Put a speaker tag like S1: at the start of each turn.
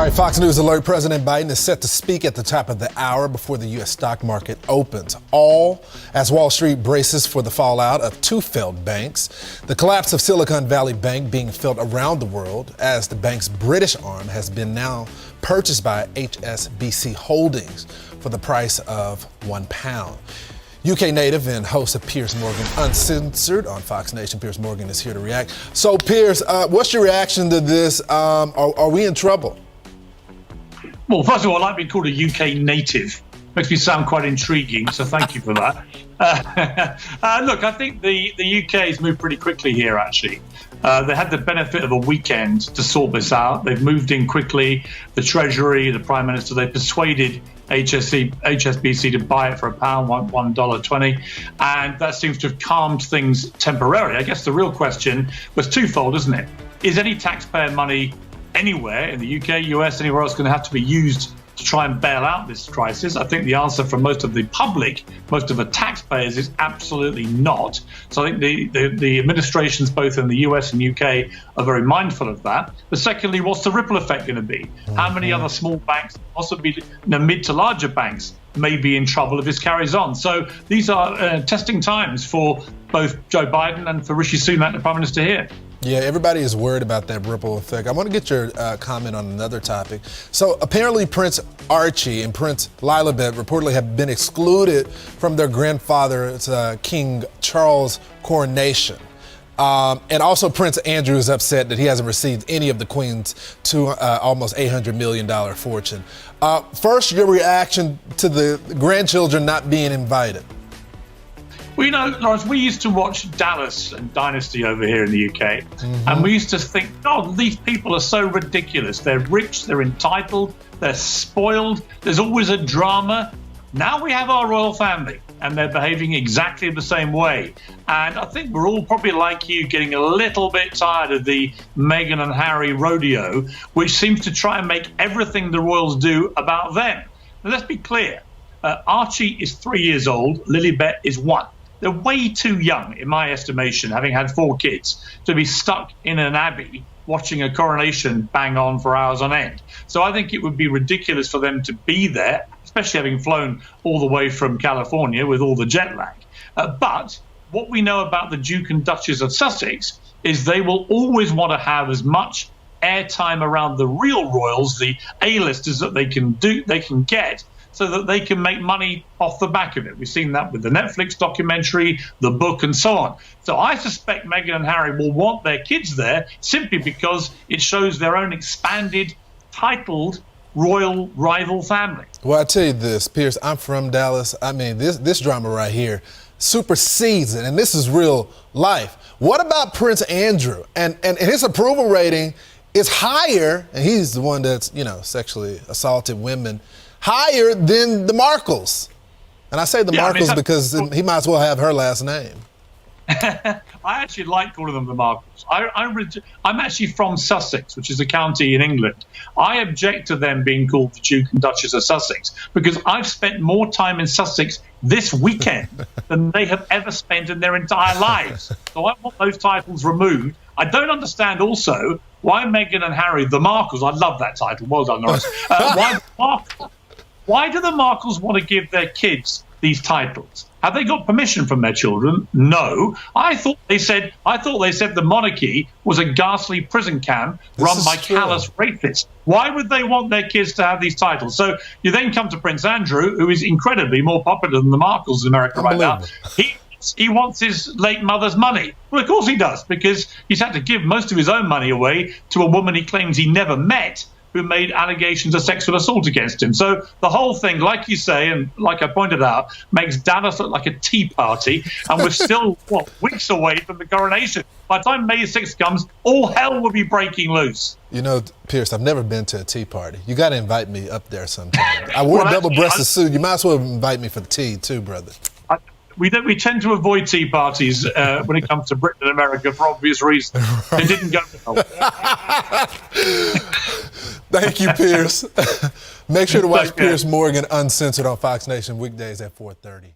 S1: All right, Fox News alert. President Biden is set to speak at the top of the hour before the U.S. stock market opens. All as Wall Street braces for the fallout of two failed banks. The collapse of Silicon Valley Bank being felt around the world as the bank's British arm has been now purchased by HSBC Holdings for the price of £1. UK native and host of Piers Morgan Uncensored on Fox Nation. Piers Morgan is here to react. So, Piers, what's your reaction to this? Are we in trouble?
S2: Well, first of all, I like being called a UK native. Makes me sound quite intriguing, so thank you for that. Look, I think the UK has moved pretty quickly here, actually. They had the benefit of a weekend to sort this out. They've moved in quickly. The Treasury, the Prime Minister, they persuaded HSBC to buy it for $1.20, and that seems to have calmed things temporarily. I guess the real question was twofold, isn't it? Is any taxpayer money anywhere in the UK, US, anywhere else going to have to be used to try and bail out this crisis? I think the answer from most of the public, most of the taxpayers, is absolutely not. So I think the administrations both in the US and UK are very mindful of that. But secondly, what's the ripple effect going to be? How many other small banks, possibly mid to larger banks, may be in trouble if this carries on? So these are testing times for both Joe Biden and for Rishi Sunak, the Prime Minister here.
S1: Yeah, everybody is worried about that ripple effect. I want to get your comment on another topic. So apparently Prince Archie and Prince Lilibet reportedly have been excluded from their grandfather's King Charles' coronation. And also Prince Andrew is upset that he hasn't received any of the Queen's almost $800 million fortune. First, your reaction to the grandchildren not being invited.
S2: Well, you know, Lawrence, we used to watch Dallas and Dynasty over here in the UK, and we used to think, God, these people are so ridiculous. They're rich, they're entitled, they're spoiled, there's always a drama. Now we have our royal family, and they're behaving exactly the same way. And I think we're all probably like you, getting a little bit tired of the Meghan and Harry rodeo, which seems to try and make everything the royals do about them. Now, let's be clear. Archie is 3 years old, Lilibet is 1. They're way too young, in my estimation, having had 4 kids, to be stuck in an abbey watching a coronation bang on for hours on end. So I think it would be ridiculous for them to be there, especially having flown all the way from California with all the jet lag. But what we know about the Duke and Duchess of Sussex is they will always want to have as much airtime around the real royals, the A-listers that they can get, so that they can make money off the back of it. We've seen that with the Netflix documentary, the book, and so on. So I suspect Meghan and Harry will want their kids there simply because it shows their own expanded, titled, royal rival family.
S1: Well, I tell you this, Piers, I'm from Dallas. I mean, this drama right here supersedes it, and this is real life. What about Prince Andrew? And his approval rating is higher, and he's the one that's, sexually assaulted women, higher than the Markles. And I say the Markles because he might as well have her last name.
S2: I actually like calling them the Markles. I'm actually from Sussex, which is a county in England. I object to them being called the Duke and Duchess of Sussex because I've spent more time in Sussex this weekend than they have ever spent in their entire lives. So I want those titles removed. I don't understand also why Meghan and Harry, the Markles, I love that title, well done, Norris. Why do the Markles want to give their kids these titles? Have they got permission from their children? No. I thought they said the monarchy was a ghastly prison camp run by callous rapists. Why would they want their kids to have these titles? So you then come to Prince Andrew, who is incredibly more popular than the Markles in America right now. He wants his late mother's money. Well, of course he does, because he's had to give most of his own money away to a woman he claims he never met, who made allegations of sexual assault against him. So the whole thing, like you say, and like I pointed out, makes Dallas look like a tea party, and we're still, weeks away from the coronation. By the time May 6th comes, all hell will be breaking loose.
S1: You know, Piers, I've never been to a tea party. You got to invite me up there sometime. I wore a double-breasted suit. You might as well invite me for the tea, too, brother.
S2: We tend to avoid tea parties when it comes to Britain and America for obvious reasons. It didn't go well.
S1: Thank you, Piers. Make sure to watch Piers Morgan Uncensored on Fox Nation weekdays at 4:30.